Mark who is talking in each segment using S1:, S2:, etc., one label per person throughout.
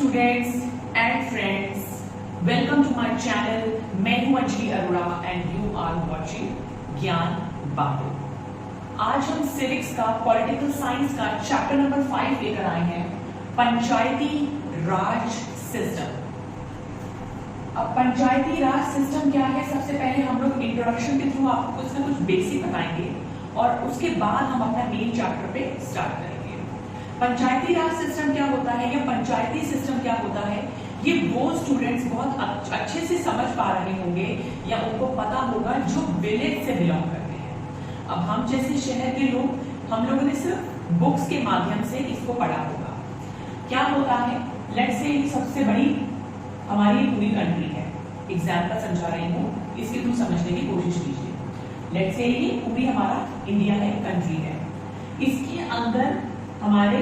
S1: students and friends, welcome to my channel. मैं हूं Anjali Arora and you are watching ज्ञान बातों। आज हम सिविक्स का पॉलिटिकल साइंस का चैप्टर नंबर 5 लेकर आए हैं, पंचायती राज सिस्टम। अब पंचायती राज सिस्टम क्या है, सबसे पहले हम लोग इंट्रोडक्शन के थ्रू आपको कुछ ना कुछ बेसिक बताएंगे और उसके बाद हम अपना मेन चैप्टर पे स्टार्ट करेंगे। पंचायती राज सिस्टम क्या होता है या पंचायती सिस्टम क्या होता है, ये वो स्टूडेंट्स बहुत अच्छे से समझ पा रहे होंगे या उनको पता होगा जो विलेज से बिलोंग करते हैं। अब हम जैसे शहर के लोग, हम लोगों ने सिर्फ बुक्स के माध्यम से इसको पढ़ा होगा। क्या होता है, लेट्स से सबसे बड़ी हमारी पूरी कंट्री है, एग्जाम्पल समझा रही हूँ, इसके थ्रू समझने की कोशिश कीजिए। लेट्स से ये पूरी हमारा इंडिया है, कंट्री है, इसके अंदर हमारे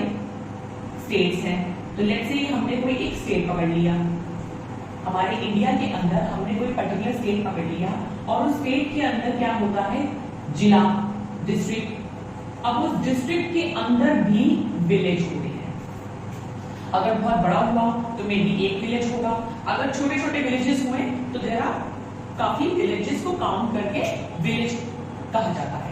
S1: स्टेट्स हैं। तो लेट्स से हमने कोई एक स्टेट पकड़ लिया, हमारे इंडिया के अंदर हमने कोई पर्टिकुलर स्टेट पकड़ लिया और उस स्टेट के अंदर क्या होता है, जिला, डिस्ट्रिक्ट। अब उस डिस्ट्रिक्ट के अंदर भी विलेज होते हैं। अगर बहुत बड़ा हुआ तो मे बी एक विलेज होगा, अगर छोटे छोटे विलेजेस हुए तो देयर आर काफी विलेजेस को काउंट करके विलेज कहा जाता है।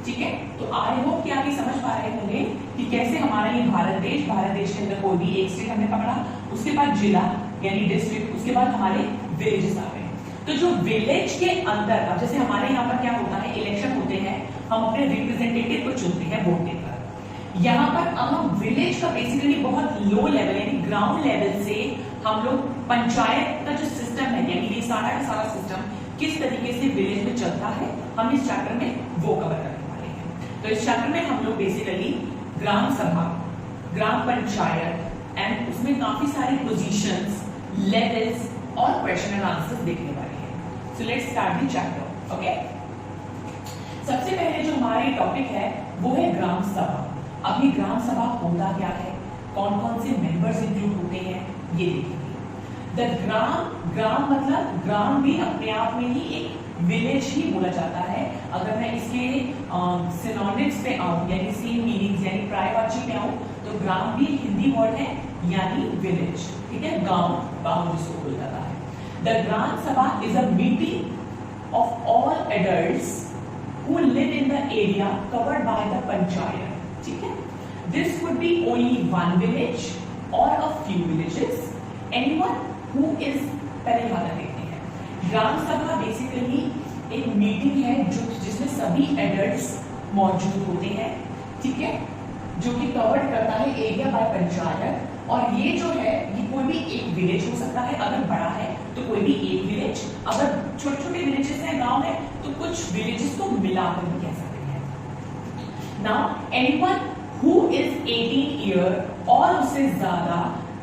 S1: ठीक है, तो आई होप कि आप ये समझ पा रहे होंगे कि कैसे हमारा ये भारत देश के अंदर कोई भी एक स्टेट हमने पकड़ा, उसके बाद जिला यानी डिस्ट्रिक्ट, उसके बाद हमारे विलेजेस आ गए। तो जो विलेज के अंदर, अब जैसे हमारे यहाँ पर क्या होता है, इलेक्शन होते हैं, हम अपने रिप्रेजेंटेटिव को चुनते हैं वोट देकर। यहाँ पर हम विलेज का बेसिकली बहुत लो लेवल यानी ग्राउंड लेवल से हम लोग पंचायत का जो सिस्टम है, यानी ये सारा का सारा सिस्टम किस तरीके से विलेज में चलता है, हम इस चैप्टर में वो कवर करने वाले हैं। तो इस चैप्टर में हम लोग बेसिकली ग्राम सभा, ग्राम पंचायत एंड उसमें काफी सारी पोजीशंस, लेवल्स और क्वेश्चन एंड आंसर्स देखने वाले हैं। So let's start the chapter. Okay, सबसे पहले जो हमारा टॉपिक है वो है ग्राम सभा। अभी ग्राम सभा होता क्या है, कौन कौन से मेंबर्स इंक्लूड होते हैं, ये देखेंगे। द ग्राम मतलब ग्राम भी अपने आप में ही एक विलेज ही बोला जाता है। अगर मैं इसके सिनोनिम्स पे आऊं यानी सेम मीनिंग्स यानी पर्यायवाची पे आऊं तो ग्राम भी हिंदी वर्ड है यानी विलेज। ठीक है, गांव जिसको बोला जाता है। The gram sabha is a meeting of all adults who live in the area covered by the panchayat. ठीक है, this would be only one village और a few villages, anyone who is, पहले वाला देखते हैं। ग्राम सभा बेसिकली एक मीटिंग है जिसमें सभी एडल्ट्स मौजूद होते हैं। ठीक है, जो कि कवर करता है एरिया बाय पंचायत। और ये जो है ये कोई भी एक विलेज हो सकता है, अगर बड़ा है तो कोई भी एक विलेज, अगर छोटे छोटे विलेजेस हैं, गांव है, तो कुछ विलेजेस को मिलाकर भी कह सकते हैं। Now anyone who is 18 year और उससे ज्यादा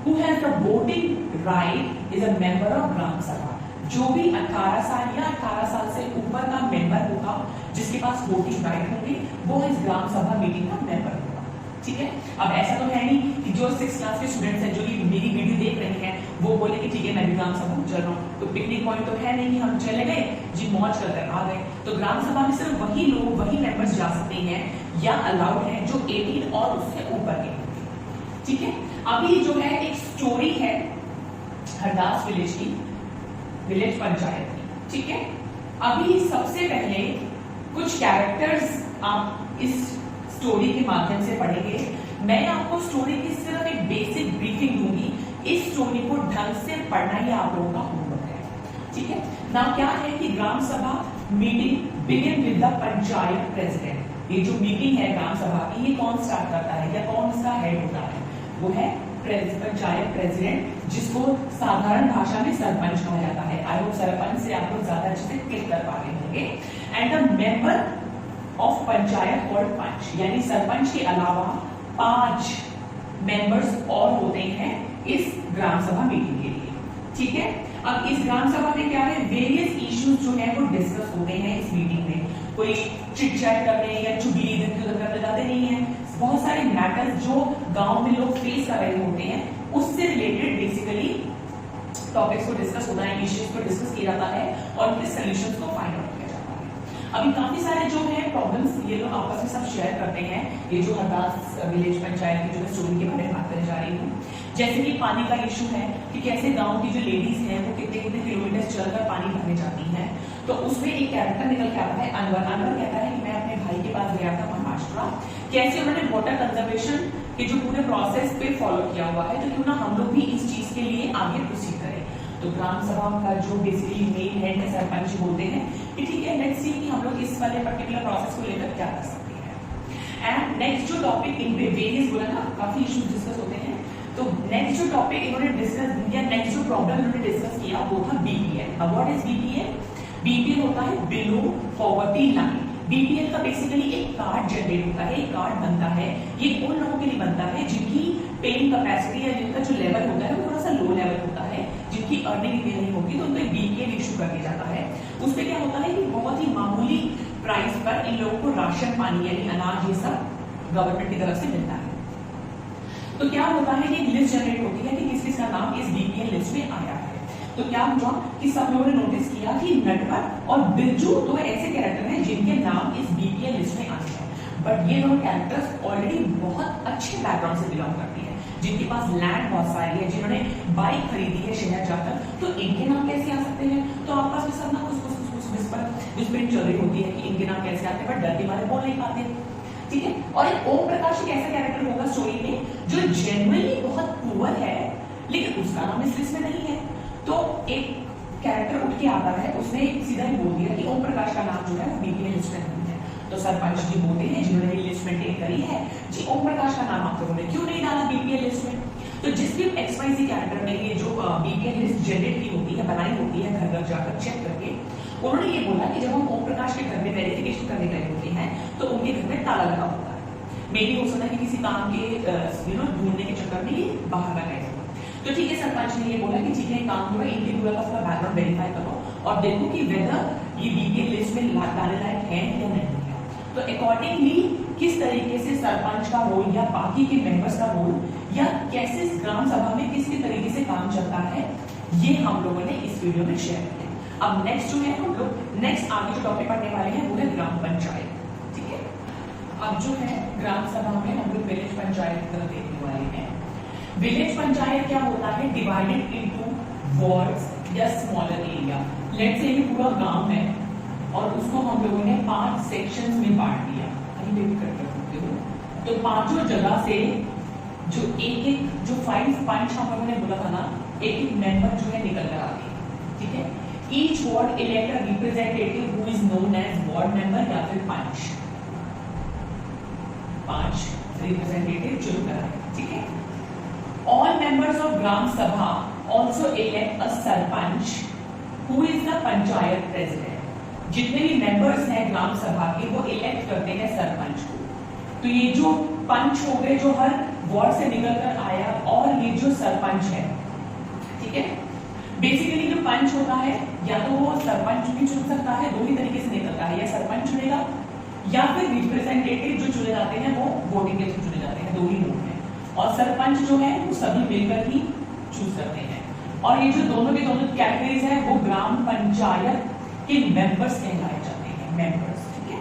S1: who has the voting right is a member of ग्राम सभा। जो भी 18 साल या 18 साल से ऊपर का मेंबर होगा जिसके पास वोटिंग राइट होगी, वो इस ग्राम सभा मीटिंग का मेंबर होगा। ठीक है, अब ऐसा तो है नहीं कि जो 6th क्लास के स्टूडेंट्स हैं जो ये मेरी वीडियो देख रहे हैं वो बोले कि ठीक है मैं भी ग्राम सभा में चल रहा हूँ। तो पिकनिक पॉइंट तो है नहीं कि हम चले गए जी मौज करकर आ गए। तो ग्राम सभा में सिर्फ वही लोग, वही मेंबर्स जा सकते हैं या अलाउड है जो 18 और उससे ऊपर के। ठीक है, अभी जो है एक स्टोरी है हरदास विलेज की, विलेज पंचायत की। ठीक है, अभी सबसे पहले कुछ कैरेक्टर्स आप इस स्टोरी के माध्यम से पढ़ेंगे। मैं आपको स्टोरी की सिर्फ एक बेसिक ब्रीफिंग दूंगी, इस स्टोरी को ढंग से पढ़ना ही आप लोगों का होमवर्क है। ठीक है, नाम क्या है कि ग्राम सभा meeting begin with the panchayat president. ये जो मीटिंग है ग्राम सभा की, ये कौन स्टार्ट करता है या कौन इसका हेड होता है, वो है पंचायत प्रेसिडेंट, जिसको साधारण भाषा में सरपंच कहा जाता है। आई होप सरपंच से आप लोग ज्यादा अच्छे से क्लिक कर पा रहे होंगे। And the member of panchayat और पंच, यानी सरपंच के अलावा 5 मेंबर्स और होते हैं इस ग्राम सभा मीटिंग के लिए। ठीक है, अब इस ग्राम सभा में क्या है, वेरियस इश्यूज जो है वो डिस्कस होते हैं इस मीटिंग में। कोई चिट चैट करने या चुगली इधर उधर करने जाते नहीं है। बहुत सारे मैटर्स जो गांव में लोग फेस कर रहे होते हैं उससे रिलेटेड बेसिकली टॉपिक्स को डिस्कस होता है, इश्यूज को डिस्कस किया जाता है और उनके सॉल्यूशंस को फाइंड आउट किया जाता है। अभी काफी सारे जो है प्रॉब्लम्स ये लोग आपस में सब शेयर करते हैं। ये जो हरदास विलेज पंचायत की जो स्टोरी के बारे में बात करने जा रही हूँ, जैसे कि पानी का इशू है कि कैसे गांव की जो लेडीज हैं वो कितने कितने किलोमीटर चलकर पानी भरने जाती हैं। तो उसमें एक कैरेक्टर निकल के आता है अनवर। अनवर कहता है कि मैं अपने भाई के पास गया था महाराष्ट्र, कैसे उन्होंने वाटर कंजर्वेशन के जो पूरे प्रोसेस पे फॉलो किया हुआ है, तो क्यों ना हम लोग भी इस चीज के लिए आगे प्रोसीड करें। तो ग्राम सभा का जो बेसिकली मेन हेड है सरपंच बोलते हैं कि ठीक है, लेट्स सी कि हम लोग इस वाले पर्टिकुलर प्रोसेस को लेकर क्या कर सकते हैं। एंड नेक्स्ट जो टॉपिक इन वेरियस बोला ना, काफी इश्यूज डिस्कस होते हैं, तो नेक्स्ट जो टॉपिक इन्होंने डिस्कस किया, नेक्स्ट जो प्रॉब्लम इन्होंने डिस्कस किया वो था बीपीएल। अब व्हाट इज बीपीएल? बीपीएल होता है बिलो पॉवर्टी लाइन। बीपीएल का बेसिकली एक कार्ड जनरेट होता है, एक कार्ड बनता है। ये उन लोगों के लिए बनता है जिनकी पेइंग कैपेसिटी या जिनका जो लेवल होता है वो थोड़ा सा लो लेवल होता है, जिनकी अर्निंग इतनी नहीं होगी, तो उनको एक बीपीएल इशू कर दिया जाता है। उसमें क्या होता है कि बहुत ही मामूली प्राइस पर इन लोगों को राशन पानी यानी अनाज ये सब गवर्नमेंट की तरफ से मिलता है। तो क्या होता है कि लिस्ट जनरेट होती है कि किस किस का नाम इस बीपीएल लिस्ट में आया है। तो क्या हुआ कि सब लोगों ने नोटिस किया कि नटवर और बिरजू दो ऐसे कैरेक्टर हैं जिनके नाम इस बीपीएल लिस्ट में आए हैं। बट ये दोनों कैरेक्टर्स ऑलरेडी बहुत अच्छे बैकग्राउंड से बिलोंग करती है, जिनके पास लैंड बहुत सारी है, जिन्होंने बाइक खरीदी है शहर जाकर, तो इनके नाम कैसे आ सकते हैं? तो आपस में सब ना कुछ विस्परिंग चल रही होती है कि इनके नाम कैसे आते हैं, बट डर के मारे बोल नहीं पाते। ठीक है, और एक ओम प्रकाश एक ऐसा कैरेक्टर होगा स्टोरी में जो जेन्युइनली बहुत पुअर है, लेकिन उसका नाम इस लिस्ट में नहीं है। तो एक कैरेक्टर उठ के आता है, उसने सीधा ही बोल दिया कि ओम प्रकाश का नाम जो है वो बीपीएल लिस्ट में नहीं है। तो सरपंच जी बोलते हैं जिन्होंने लिस्ट मेंटेन करी है, जी ओम प्रकाश का नाम आप लोगों ने क्यों नहीं डाला बीपीएल लिस्ट में? तो जिस भी एक्सवाईजी कैरेक्टर ने ये जो बीपीएल लिस्ट जनरेट की होती है, बनाई होती है घर घर जाकर चेक करके, उन्होंने ये बोला कि जब हम ओम प्रकाश के घर में वेरिफिकेशन करने गए होते हैं तो उनके घर में ताला लगा होता है। मे बी हो सकता है कि किसी काम के ढूंढने के चक्कर में ये बाहर ना गए। तो ठीक है, सरपंच ने ये बोला कि ठीक है, काम करो, इनके पूरा का पूरा बैकग्राउंड वेरीफाई करो और देखो कि वेदर ये बीपीएल लिस्ट में डालने लायक है या नहीं है। तो अकॉर्डिंगली किस तरीके से सरपंच का रोल या बाकी के मेंबर्स का रोल या कैसे ग्राम सभा में किस तरीके से काम चलता है, ये हम लोगों ने इस वीडियो में शेयर किया। अब नेक्स्ट जो है हम लोग नेक्स्ट आगे जो टॉपिक पढ़ने वाले हैं वो है ग्राम पंचायत। ठीक है, अब जो है ग्राम सभा में हम लोग विलेज पंचायत की तरफ देखने वाले हैं। विलेज पंचायत क्या होता है? डिवाइडेड इनटू वार्ड्स या स्मॉलर एरिया। लेट्स से ये पूरा गांव है और उसको हम लोगों ने 5 सेक्शंस में बांट दिया। तो पांचों जगह से जो एक एक जो 5 पंच हम लोगों ने बोला था ना, एक एक मेंबर जो है निकल कर आते हैं। ठीक है, each ward elect a representative who is known as ward member या फिर पंच। 5 रिप्रेजेंटेटिव चुनकर आए। ठीक है, all members of gram sabha also elect a sarpanch who is the panchayat president। जितने भी मेंबर्स हैं ग्राम सभा के वो इलेक्ट करते हैं सरपंच को। तो ये जो पंच हो गए जो हर वार्ड से निकलकर आया, और ये जो सरपंच है, ठीक है, बेसिकली जो पंच होता है या तो वो सरपंच भी चुन सकता है, दो ही तरीके से निकलता है, या सरपंच चुनेगा या फिर रिप्रेजेंटेटिव जो चुने जाते हैं वो वोटिंग के थ्रू चुने जाते हैं, दो ही लोग हैं। और सरपंच जो है वो सभी मिलकर ही चूज करते हैं। और ये जो दोनों के दोनों कैटेगरीज है वो ग्राम पंचायत के मेंबर्स कहलाए जाते हैं, मेंबर्स। ठीक है,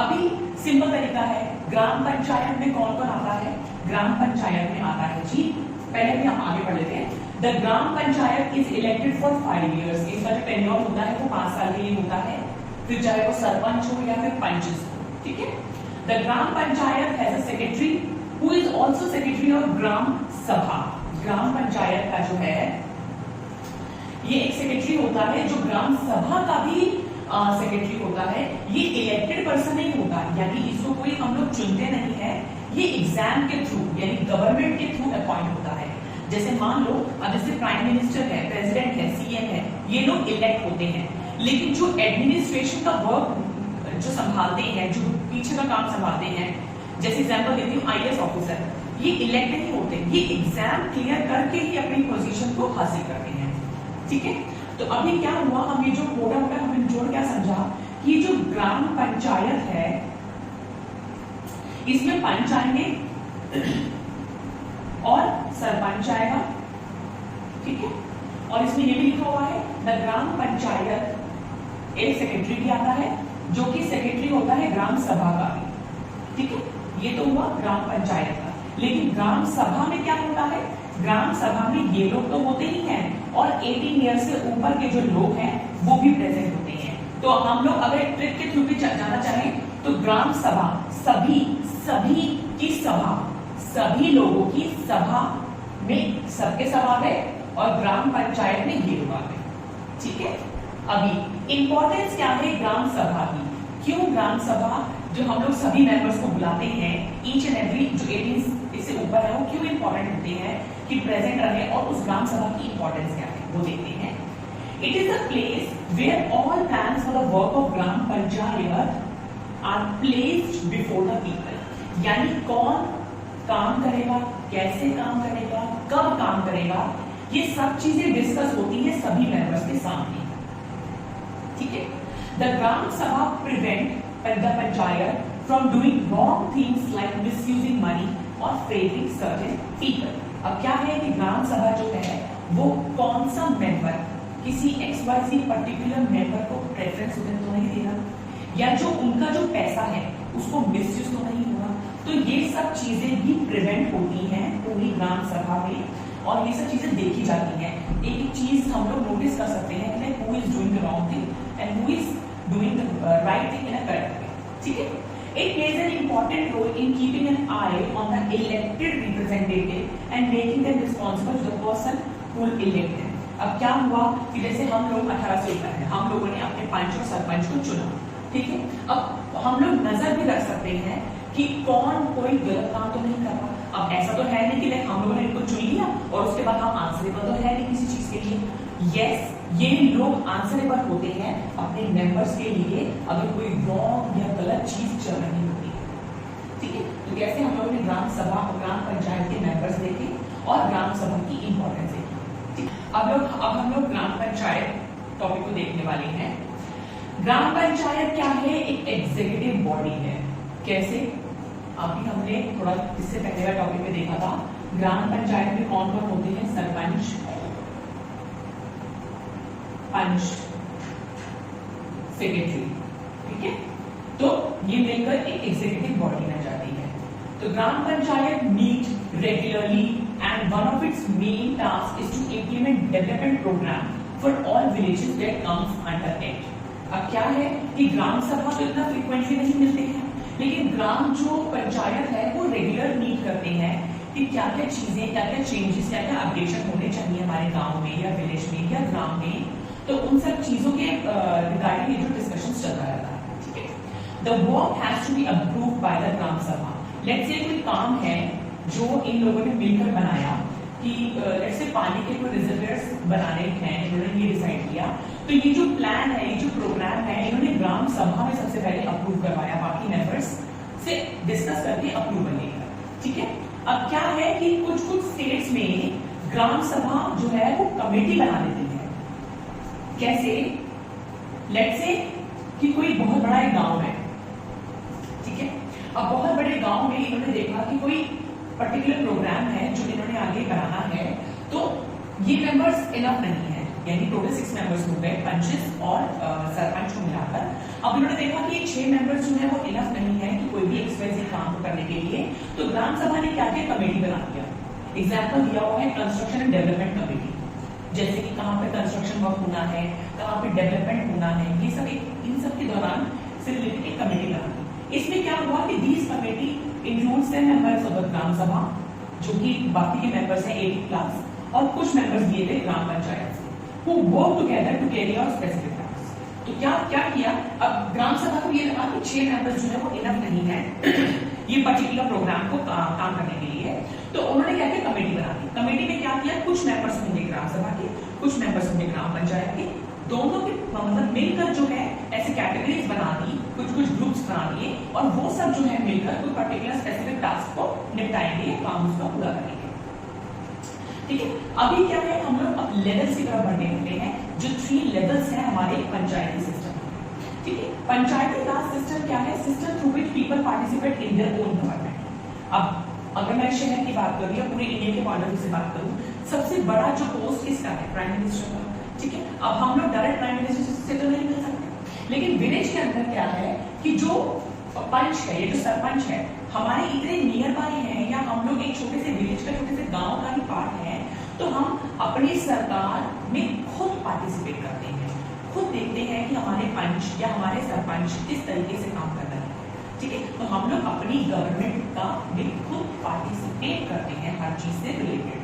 S1: अभी सिंपल तरीका है, ग्राम पंचायत में कौन कौन आता है? ग्राम पंचायत में आता है जी, पहले भी हम आगे पढ़ लेते हैं। The gram panchayat is elected for 5 years। इसका जो टेन्योर होता है वो 5 साल के लिए होता है, फिर चाहे वो सरपंच हो या फिर पंचेस हो। ठीक है, the gram panchayat has a secretary who is also secretary of ग्राम सभा। ग्राम पंचायत का जो है ये एक सेक्रेटरी होता है जो ग्राम सभा का भी सेक्रेटरी होता है। ये इलेक्टेड पर्सन नहीं होता, यानी इसको कोई हम लोग चुनते नहीं है, ये एग्जाम के थ्रू यानी गवर्नमेंट के थ्रू अपॉइंट होता है। जैसे मान लो अब जैसे प्राइम मिनिस्टर है, प्रेसिडेंट है, सीएम है, ये लोग इलेक्ट होते हैं, लेकिन जो एडमिनिस्ट्रेशन का वर्क जो संभालते हैं, जो पीछे का काम संभालते हैं, जैसे एग्जांपल देती हूँ आईएएस ऑफिसर, ये इलेक्ट नहीं होते, ये एग्जाम क्लियर करके ही अपनी पोजीशन को हासिल करते हैं। ठीक है, तो अभी क्या हुआ, हम ये जो मोटा मोटा हमने जोड़ क्या समझा कि जो ग्राम पंचायत है इसमें पंच आएंगे और सरपंच आएगा। ठीक है, और इसमें ये भी लिखा हुआ है द ग्राम पंचायत एक सेक्रेटरी भी आता है, जो कि सेक्रेटरी होता है ग्राम सभा का भी, ठीक है। ये तो हुआ ग्राम पंचायत का, लेकिन ग्राम सभा में क्या होता है, ग्राम सभा में ये लोग तो होते ही हैं और 18 ईयर से ऊपर के जो लोग हैं वो भी प्रेजेंट होते हैं। तो हम लोग अगर ट्रिक के थ्रू भी जाना चाहें तो ग्राम सभा सभी की सभा, सभी लोगों की सभा में सबके सभा गए और ग्राम पंचायत में ये लोग आ गए, ठीक है। अभी इंपॉर्टेंस क्या है ग्राम सभा की, क्यों ग्राम सभा जो हम लोग सभी मेंबर्स को बुलाते हैं, ईच एंड एवरी जो 18 इससे ऊपर है वो क्यों इंपॉर्टेंट होते हैं कि प्रेजेंट रहे, और उस ग्राम सभा की इंपॉर्टेंस क्या है वो देखते हैं। It is a place where all plans for the work of gram panchayat are placed before the people, यानी कौन काम करेगा, कैसे काम करेगा, कब काम करेगा, ये सब चीजें डिस्कस होती है सभी मेंबर्स के सामने, ठीक है। द ग्राम सभा prevent the panchayat from doing wrong things like misusing money or favoring certain people। अब क्या है कि ग्राम सभा जो है वो कौन सा मेंबर किसी XYZ पर्टिकुलर मेंबर को प्रेफरेंस तो नहीं देगा, या जो उनका जो पैसा है उसको मिसयूज तो नहीं होगा। तो ये सब चीजें भी प्रिवेंट होती हैं पूरी ग्राम सभा में, और ये सब चीजें देखी जाती हैं। एक चीज हम लोग नोटिस कर सकते हैं कि who is doing the wrong thing and who is doing the right thing in a correct way, ठीक है। It plays an important role in keeping an eye on the elected representative and making them responsible to the person who will elect them। अब क्या हुआ कि जैसे हम लोग 18 से ऊपर हैं, हम लोगों ने अपने पंच और सरपंच को चुना, ठीक है। अब हम लोग नजर भी रख सकते हैं कि कौन कोई गलत काम तो नहीं कर रहा। अब ऐसा तो है नहीं कि हम लोगों ने इनको चुन लिया और उसके बाद हम आंसरेबल तो है नहीं किसी चीज के लिए। यस, ये लोग आंसरेबल होते हैं अपने मेंबर्स के लिए अगर कोई रॉन्ग या गलत चीज चल रही होती है, ठीक है। तो कैसे हम लोगों ने ग्राम सभा और ग्राम पंचायत के मेंबर्स देखे और ग्राम सभा की इंपॉर्टेंस देखी। अब हम लोग ग्राम पंचायत टॉपिक को देखने वाले हैं। ग्राम पंचायत क्या है, एक एग्जीक्यूटिव बॉडी है। कैसे, अभी हमने थोड़ा इससे पहले का टॉपिक में देखा था, ग्राम पंचायत में कौन कौन होते हैं, सरपंच, पंच, सेक्रेटरी, ठीक है। तो ये मिलकर एक एग्जीक्यूटिव बॉडी बन जाती है। तो gram panchayat meet regularly and one of its main task is to implement development program for all villages that comes under it. अब क्या है कि ग्राम सभा तो इतना फ्रीक्वेंटली नहीं मिलते हैं, लेकिन ग्राम जो पंचायत है वो रेगुलर मीट करते हैं कि क्या क्या चीजें, क्या क्या चेंजेस, क्या क्या अपडेशन होने चाहिए हमारे गांव में या विलेज में या ग्राम में। तो उन सब चीजों के रिगार्डिंग ये जो डिस्कशन चलता रहता है, ठीक है। The work has to be approved by the gram sabha. Let's से कोई काम है जो इन लोगों ने मिलकर बनाया कि लेट्स से पानी के कोई रिजर्वायर्स बनाने हैं, इन्होंने ये डिसाइड किया, तो ये जो प्लान है, ये जो प्रोग्राम है, इन्होंने ग्राम सभा में सबसे पहले अप्रूव करवाया, बाकी मेंबर्स से डिस्कस करके अप्रूवल लेकर, ठीक है। अब क्या है कि कुछ कुछ स्टेट्स में ग्राम सभा जो है वो कमेटी बना देती है। कैसे, लेट्स से कि कोई बहुत बड़ा एक गांव है, ठीक है। अब बहुत बड़े गांव में इन्होंने देखा कि कोई पर्टिकुलर प्रोग्राम है जो इन्होंने आगे बढ़ाना है, तो ये मेंबर्स इनफ नहीं है, यानी टोटल 6 मेंबर्स हो गए, पंचेस और सरपंच को मिलाकर। अब इन्होंने देखा कि 6 मेंबर्स जो है वो इनफ नहीं है कि कोई भी एक्सवाइजी काम करने के लिए, तो ग्राम सभा ने क्या किया, कमेटी बना दिया। एग्जाम्पल दिया हुआ है कंस्ट्रक्शन एंड डेवलपमेंट कमेटी, जैसे कि कहाँ पे कंस्ट्रक्शन वर्क होना है, कहाँ पे डेवलपमेंट होना है, ये सब इन सब के दौरान से रिलेटेड एक कमेटी बना दी। इसमें क्या हुआ कि this committee includes the members of the gram sabha, जो कि बाकी के मेंबर्स हैं 80+, और कुछ मेंबर्स दिए गए ग्राम पंचायत से, who work together to carry out specific tasks। तो क्या किया, अब ग्राम सभा को ये लगा कि 6 मेंबर्स जो है वो इनफ नहीं है ये पर्टिकुलर प्रोग्राम को काम करने के लिए, तो उन्होंने क्या किया, कमेटी बना दी। कमेटी में क्या किया, कुछ मेंबर्स होंगे ग्राम सभा के, कुछ मेंबर्स होंगे ग्राम पंचायत के, दोनों के मतलब मिलकर जो है ऐसे कैटेगरीज बना दी, कुछ ग्रुप्स बना दिए, और वो सब जो है मिलकर कोई पर्टिकुलर स्पेसिफिक टास्क को निपटाएंगे, काम उसका पूरा करेंगे, ठीक है। अभी क्या है, हम लोग अब लेवल्स की तरफ बढ़ने वाले हैं, जो 3 लेवल्स हैं हमारे पंचायती सिस्टम, ठीक है। पंचायती राज सिस्टम क्या है, system through which people participate in their own government. अब अगर मैं शहर की बात करूं या पूरे इंडिया के पॉइंट ऑफ व्यू से बात करूं, सबसे बड़ा जो पोस्ट किसका है, प्राइम मिनिस्टर का, ठीक है। अब हम लोग डायरेक्ट प्राइम मिनिस्टर से तो नहीं मिल सकते, लेकिन विलेज के अंदर क्या है कि जो पंच है, ये जो सरपंच है, हमारे इतने नियर बाय हैं या हम लोग एक छोटे से विलेज का, छोटे से गांव का ही पार्ट है, तो हम अपनी सरकार में खुद पार्टिसिपेट करते हैं, खुद देखते हैं कि हमारे पंच या हमारे सरपंच किस तरीके से काम कर रहे हैं। ठीक है, तो हम लोग अपनी गवर्नमेंट का भी खुद पार्टिसिपेट करते हैं हर चीज से रिलेटेड।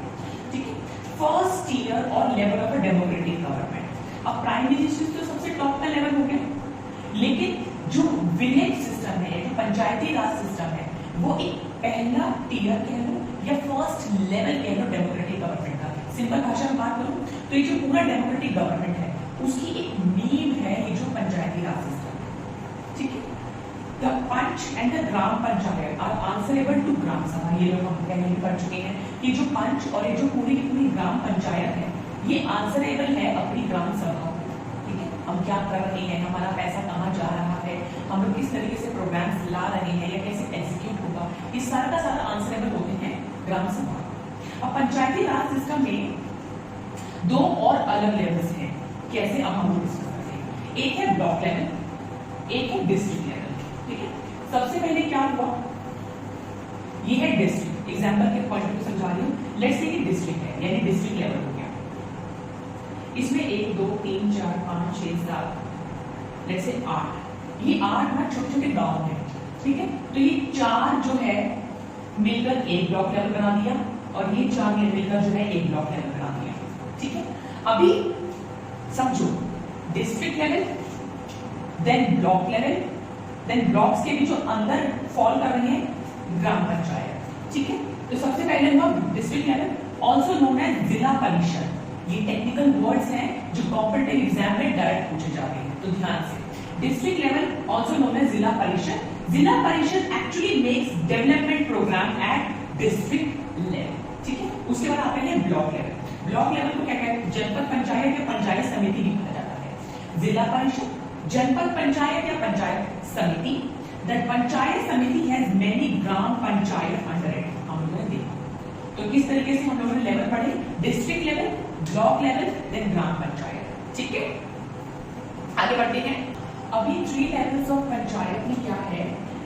S1: ठीक है, फर्स्ट ईयर और लेवल ऑफ डेमोक्रेटिक गवर्नमेंट। अब प्राइम मिनिस्टर तो सबसे टॉप का लेवल हो गया, लेकिन जो विलेज सिस्टम है, जो पंचायती राज सिस्टम है, वो एक पहला टीयर कह लो या फर्स्ट लेवल कह लो डेमोक्रेटिक गवर्नमेंट का। सिंपल भाषा में बात करूं तो ये जो पूरा डेमोक्रेटिक गवर्नमेंट है, उसकी एक नींव है ये जो पंचायती राज सिस्टम है। ठीक है, the panch and the gram panchayat are answerable to gram sabha. ये लोग हम पहले भी पढ़ चुके हैं कि जो पंच और ये जो पूरी की पूरी ग्राम पंचायत है, ये आंसरेबल है अपनी ग्राम सभा। हम क्या कर रहे हैं, हमारा पैसा कहाँ जा रहा है, हम लोग किस तरीके से प्रोग्राम्स ला रहे हैं या कैसे एग्जीक्यूट होगा, इस सारा का सारा आंसरेबल होते हैं ग्राम सभा। अब पंचायती राज सिस्टम में दो और अलग लेवल्स हैं, कैसे अब हम लोग डिस्कस करते हैं। एक है ब्लॉक लेवल, एक है डिस्ट्रिक्ट लेवल। ठीक है, सबसे पहले क्या हुआ, ये है डिस्ट्रिक्ट। एग्जाम्पल के पॉइंट को समझा रही हूँ। लेट्स से डिस्ट्रिक्ट है, यानी डिस्ट्रिक्ट लेवल हो गया। इसमें 1 2 3 4 5 6 7 लेट्स से 8, ये 8 ना छोटे छोटे गांव हैं। ठीक है, तो ये 4 जो है मिलकर एक ब्लॉक लेवल बना दिया और ये 4 मिलकर जो है एक ब्लॉक लेवल बना दिया। ठीक है, अभी समझो, district level, then block level, then blocks के भी जो अंदर फॉल कर रहे हैं ग्राम पंचायत। ठीक है, तो सबसे पहले हुआ district level, also known as zila parishad. ये टेक्निकल वर्ड्स हैं जो कॉम्पिटिटिव एग्जाम में डायरेक्ट पूछे जाते हैं, तो ध्यान से। District level also known as zila parishad. Zila parishad actually makes development programme at district level. ठीक है, उसके बाद आते हैं ब्लॉक लेवल। ब्लॉक लेवल को क्या कहते हैं, जनपद पंचायत या पंचायत समिति भी कहा जाता है। जिला परिषद, जनपद पंचायत या पंचायत समिति। दैट पंचायत समिति has many gram panchayat under it. हम लोगों ने देखा तो किस तरीके से हम लोगों ने लेवल पढ़े, district level, block level, then gram panchayat. ठीक है, आगे बढ़ते हैं। अभी 3 लेवल्स ऑफ पंचायत में क्या है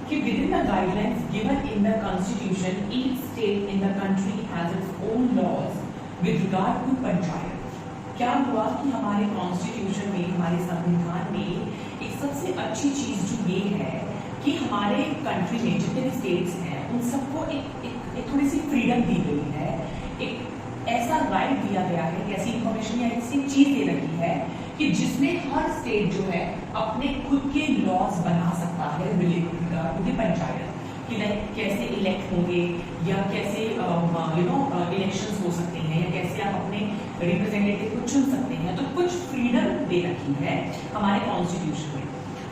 S1: कि with in the guidelines given in the constitution, each state in the country has its own laws with regard to panchayat. क्या हुआ कि हमारे कॉन्स्टिट्यूशन में, हमारे संविधान में एक सबसे अच्छी चीज जो ये है कि हमारे कंट्री में जितने भी स्टेट्स हैं उन सबको एक थोड़ी सी फ्रीडम दी गई है, एक ऐसा राइट दिया गया है, एक ऐसी इंफॉर्मेशन या ऐसी चीज दे रखी है कि जिसमें हर स्टेट जो है अपने खुद के लॉज बना सकता है रिलेटेड टू द पंचायत, कि लाइक कैसे इलेक्ट होंगे या कैसे इलेक्शंस हो सकते हैं या कैसे आप अपने रिप्रेजेंटेटिव को चुन सकते हैं। तो कुछ फ्रीडम दे रखी है हमारे कॉन्स्टिट्यूशन में।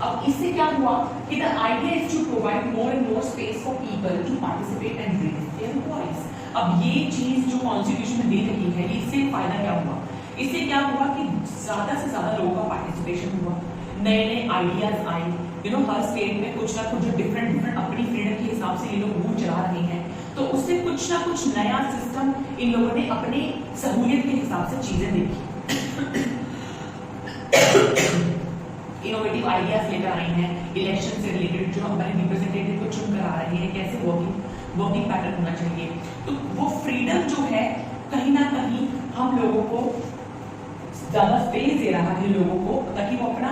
S1: अब इससे क्या हुआ कि the idea is to provide more and more space for people to participate and raise their voice. अब ये चीज जो कॉन्स्टिट्यूशन में दे रखी है, इससे फायदा क्या हुआ, इससे क्या हुआ कि ज्यादा से ज्यादा लोगों का पार्टिसिपेशन हुआ, नए नए आइडियाज आए। हर स्टेट में कुछ ना कुछ जो डिफरेंट अपनी फ्रीडम के हिसाब से ये लोग रूल चला रहे हैं, तो उससे कुछ ना कुछ नया सिस्टम इन लोगों ने अपने सहूलियत के हिसाब से चीजें देखी, इनोवेटिव आइडियाज लेकर आए हैं। इलेक्शन से रिलेटेड जो हमारे रिप्रेजेंटेटिव को चुन कर आ रहे हैं, कैसे वर्किंग पैटर्न होना चाहिए, तो वो फ्रीडम जो है कहीं ना कहीं हम लोगों को ज्यादा स्पेस दे रहा है लोगों को, ताकि वो अपना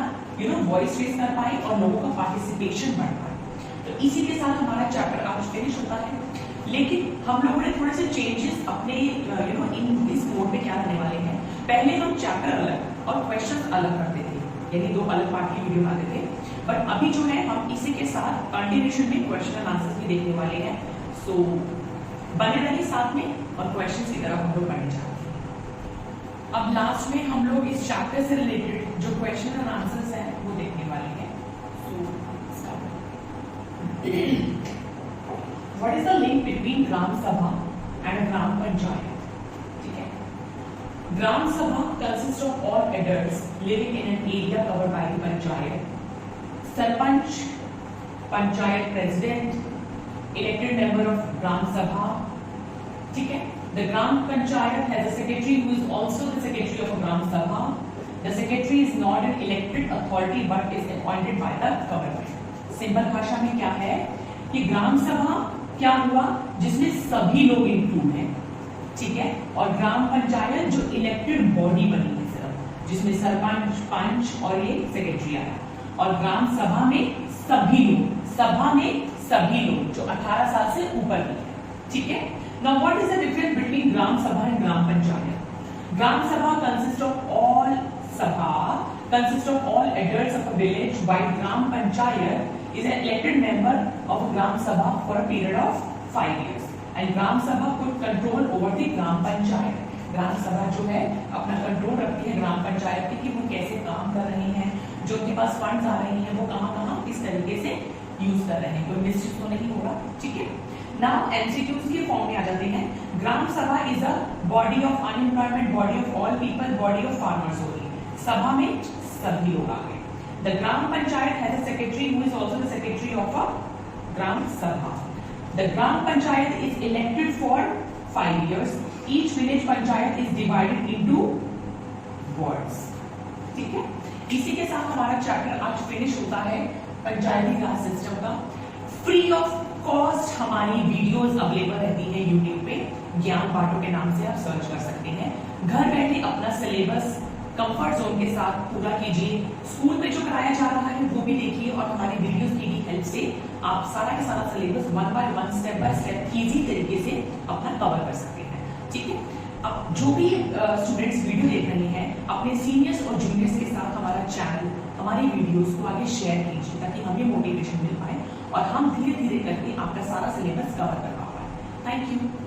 S1: वॉइस रेज कर पाए और लोगों का पार्टिसिपेशन बढ़ पाए। तो इसी के साथ हमारा चैप्टर आज फिनिश होता है, लेकिन हम लोगों ने थोड़े से चेंजेस अपने इन इस कोड में क्या करने वाले हैं। पहले हम चैप्टर अलग और क्वेश्चंस अलग करते थे, यानी 2 अलग पार्ट की वीडियो बनाते थे, बट अभी जो है हम इसी के साथ कंटिन्यूएशन में क्वेश्चन एंड आंसर्स भी देखने वाले हैं। सो बने रहिए साथ में और क्वेश्चंस की तरफ हम लोग बढ़ने जाते हैं। अब लास्ट में हम लोग इस चैप्टर से रिलेटेड जो क्वेश्चन एंड आंसर्स हैं वो देखने वाले हैं। So what is the link between gram sabha and gram panchayat? ठीक है, gram sabha consist of all adults living in an area covered by the panchayat, sarpanch, panchayat president, elected member of Gram Sabha. ठीक है, the Gram Panchayat has a secretary who is also the secretary of a Gram Sabha. The secretary is not an elected authority but is appointed by the government. Simple भाषा में क्या है कि ग्राम सभा क्या हुआ, जिसमें सभी लोग इंक्लूड हैं, ठीक है, और ग्राम पंचायत जो इलेक्टेड बॉडी बनी है सिर्फ, जिसमें सरपंच, पंच और ये सेक्रेटरी आया, और ग्राम सभा में सभी लोग, सभा में सभी लोग जो 18 साल से ऊपर के हैं, ठीक है। Now what is the difference between gram sabha and gram panchayat? Gram sabha consist of all adults of a village, while gram panchayat is an elected member of a gram sabha for a period of 5 years, and gram sabha could control over the gram panchayat. ग्राम सभा जो है अपना control रखती है ग्राम पंचायत पे कि वो कैसे काम कर रहे हैं, जो उनके पास फंड्स आ रहे हैं वो कहाँ किस तरीके से यूज कर रहे हैं, कोई मिसयूज तो नहीं हो रहा, ठीक है। नाउ एमसीक्यूज के फॉर्म में आ जाते हैं। Gram sabha is a body of unemployment, body of all people, body of farmers होगी, सभा में सभी लोग आ गए। The gram panchayat has a secretary who is also the secretary of a gram sabha. The gram panchayat is elected for 5 years. Each village panchayat is divided into wards, ठीक है। इसी के साथ हमारा चैप्टर आज फिनिश होता है पंचायती राज सिस्टम का। फ्री ऑफ कॉस्ट हमारी वीडियोस अवेलेबल रहती है यूट्यूब पे, ज्ञान बाटो के नाम से आप सर्च कर सकते हैं। घर बैठे अपना सिलेबस कंफर्ट जोन के साथ पूरा कीजिए, स्कूल में जो कराया जा रहा है वो भी देखिए, और हमारी वीडियोस की भी हेल्प से आप सारा के सारा syllabus 1 by 1 step by step easy तरीके से अपना कवर कर सकते हैं, ठीक है। अब जो भी स्टूडेंट्स वीडियो देख रहे हैं अपने सीनियर्स और जूनियर्स के साथ हमारा चैनल, हमारी वीडियोस को आगे शेयर कीजिए ताकि हमें मोटिवेशन मिल पाए और हम धीरे धीरे करके आपका सारा सिलेबस कवर कर पाए। Thank you.